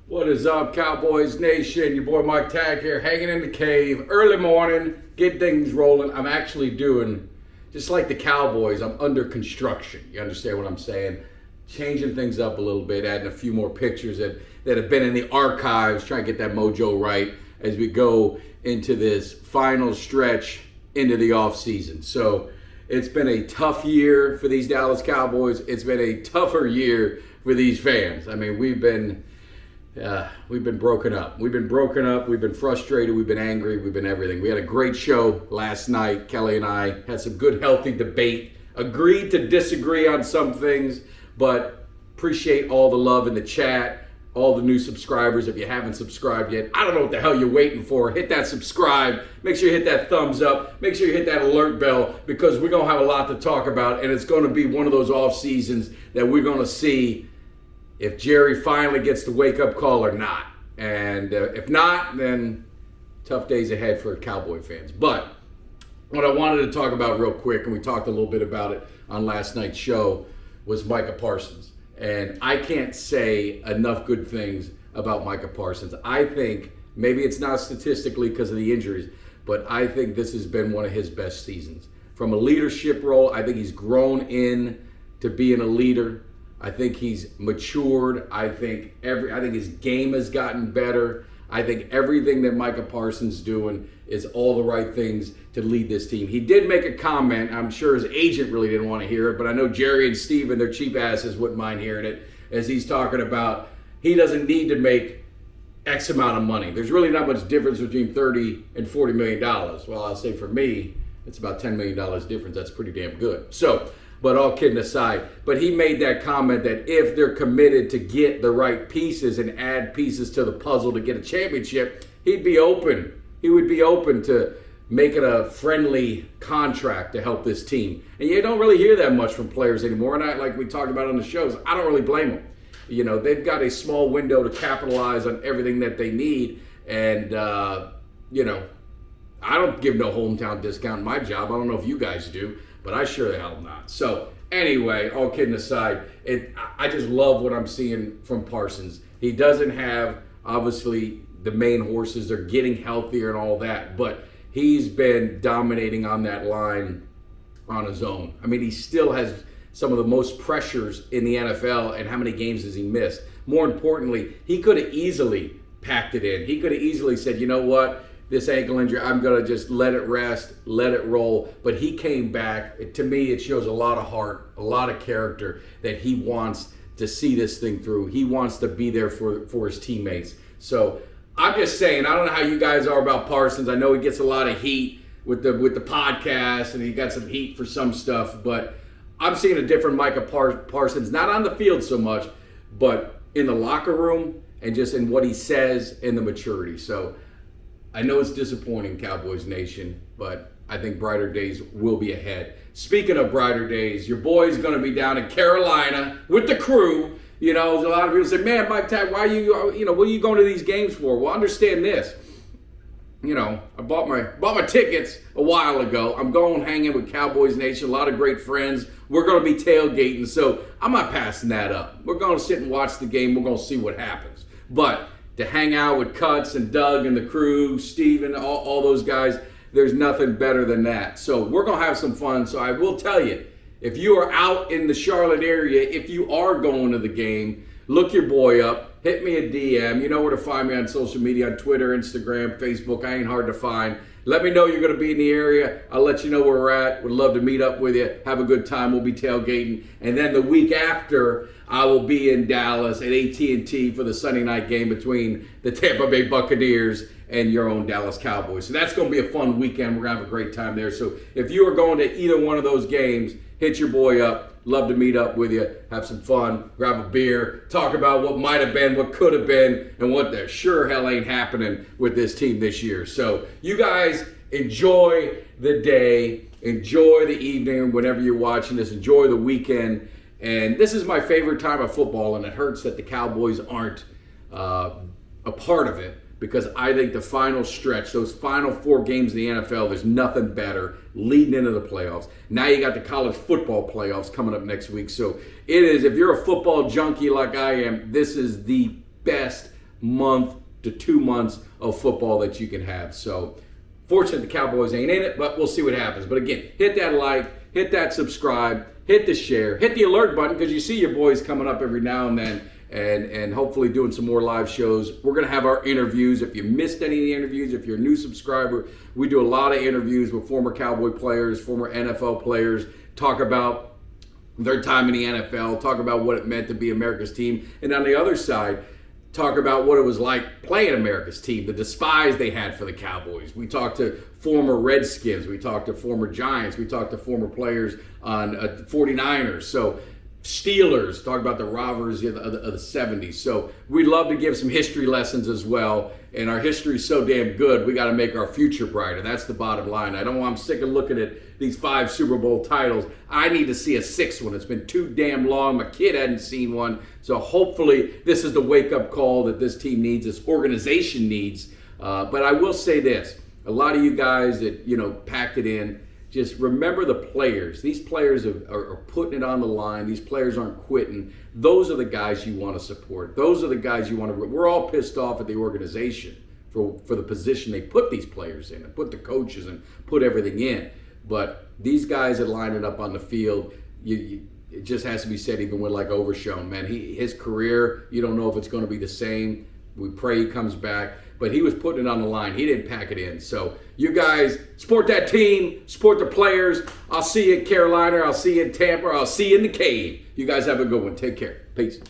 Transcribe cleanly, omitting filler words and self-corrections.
What is up, Cowboys Nation? Your boy Mike Tag here, hanging in the cave, early morning, get things rolling. I'm actually doing, just like the Cowboys, I'm under construction. You understand what I'm saying? Changing things up a little bit, adding a few more pictures that have been in the archives, trying to get that mojo right as we go into this final stretch into the offseason. So it's been a tough year for these Dallas Cowboys. It's been a tougher year for these fans. I mean, we've been broken up. We've been frustrated, we've been angry, we've been everything. We had a great show last night. Kelly and I had some good, healthy debate, agreed to disagree on some things, but appreciate all the love in the chat, all the new subscribers. If you haven't subscribed yet, I don't know what the hell you're waiting for. Hit that subscribe. Make sure you hit that thumbs up. Make sure you hit that alert bell, because we're going to have a lot to talk about, and it's going to be one of those off seasons that we're going to see if Jerry finally gets the wake-up call or not. And if not, then tough days ahead for Cowboy fans. But what I wanted to talk about real quick, and we talked a little bit about it on last night's show, was Micah Parsons. And I can't say enough good things about Micah Parsons. I think, maybe it's not statistically because of the injuries, but I think this has been one of his best seasons. From a leadership role, I think he's grown in to being a leader. I think he's matured. I think his game has gotten better. I think everything that Micah Parsons doing is all the right things to lead this team. He did make a comment. I'm sure his agent really didn't want to hear it, but I know Jerry and Steven, their cheap asses, wouldn't mind hearing it, as he's talking about he doesn't need to make X amount of money. There's really not much difference between $30 and $40 million. Well, I'll say for me, it's about $10 million difference. That's pretty damn good. So, but all kidding aside, but he made that comment that if they're committed to get the right pieces and add pieces to the puzzle to get a championship, he'd be open. He would be open to making a friendly contract to help this team. And you don't really hear that much from players anymore. And like we talked about on the shows, I don't really blame them. You know, they've got a small window to capitalize on everything that they need. And, you know, I don't give no hometown discount in my job. I don't know if you guys do, but I sure the hell not. So anyway, all kidding aside, I just love what I'm seeing from Parsons. He doesn't have, obviously, the main horses. They're getting healthier and all that, but he's been dominating on that line on his own. I mean, he still has some of the most pressures in the NFL, and how many games has he missed? More importantly, he could have easily packed it in. He could have easily said, you know what? This ankle injury, I'm going to just let it rest, let it roll. But he came back. To me, it shows a lot of heart, a lot of character, that he wants to see this thing through. He wants to be there for his teammates. So I'm just saying, I don't know how you guys are about Parsons. I know he gets a lot of heat with the podcast, and he got some heat for some stuff. But I'm seeing a different Micah Parsons, not on the field so much, but in the locker room and just in what he says and the maturity. So I know it's disappointing, Cowboys Nation, but I think brighter days will be ahead. Speaking of brighter days, your boy's going to be down in Carolina with the crew. You know, a lot of people say, man, Mike Tag, why what are you going to these games for? Well, understand this. You know, I bought my tickets a while ago. I'm going hanging with Cowboys Nation, a lot of great friends. We're going to be tailgating, so I'm not passing that up. We're going to sit and watch the game. We're going to see what happens. But to hang out with Cuts and Doug and the crew, Steven, all those guys, there's nothing better than that. So we're going to have some fun. So I will tell you, if you are out in the Charlotte area, if you are going to the game, look your boy up. Hit me a DM. You know where to find me on social media, on Twitter, Instagram, Facebook. I ain't hard to find. Let me know you're going to be in the area. I'll let you know where we're at. Would love to meet up with you. Have a good time. We'll be tailgating. And then the week after, I will be in Dallas at AT&T for the Sunday night game between the Tampa Bay Buccaneers and your own Dallas Cowboys. So that's going to be a fun weekend. We're going to have a great time there. So if you are going to either one of those games, hit your boy up. Love to meet up with you, have some fun, grab a beer, talk about what might have been, what could have been, and what the sure hell ain't happening with this team this year. So you guys enjoy the day, enjoy the evening, whenever you're watching this, enjoy the weekend. And this is my favorite time of football, and it hurts that the Cowboys aren't a part of it, because I think the final stretch, those final 4 games in the NFL, there's nothing better leading into the playoffs. Now you got the college football playoffs coming up next week. So it is, if you're a football junkie like I am, this is the best month to 2 months of football that you can have. So fortunate the Cowboys ain't in it, but we'll see what happens. But again, hit that like, hit that subscribe, hit the share, hit the alert button, because you see your boys coming up every now and then, and hopefully doing some more live shows. We're going to have our interviews. If you missed any of the interviews, if you're a new subscriber, we do a lot of interviews with former Cowboy players, former NFL players, talk about their time in the NFL, talk about what it meant to be America's team. And on the other side, talk about what it was like playing America's team, the despise they had for the Cowboys. We talked to former Redskins. We talked to former Giants. We talked to former players on 49ers. So Steelers, talk about the rivalries of the 70s. So we'd love to give some history lessons as well. And our history is so damn good, we got to make our future brighter. That's the bottom line. I'm sick of looking at these 5 Super Bowl titles. I need to see a 6th one. It's been too damn long. My kid hadn't seen one. So hopefully this is the wake-up call that this team needs, this organization needs. But I will say this. A lot of you guys that, packed it in, just remember the players. These players are putting it on the line. These players aren't quitting. Those are the guys you want to support. Those are the guys you want to. We're all pissed off at the organization for the position they put these players in and put the coaches and put everything in. But these guys that line it up on the field, it just has to be said, even with like Overshown, man, his career, you don't know if it's going to be the same. We pray he comes back. But he was putting it on the line. He didn't pack it in. So you guys support that team, support the players. I'll see you in Carolina. I'll see you in Tampa. I'll see you in the cave. You guys have a good one. Take care. Peace.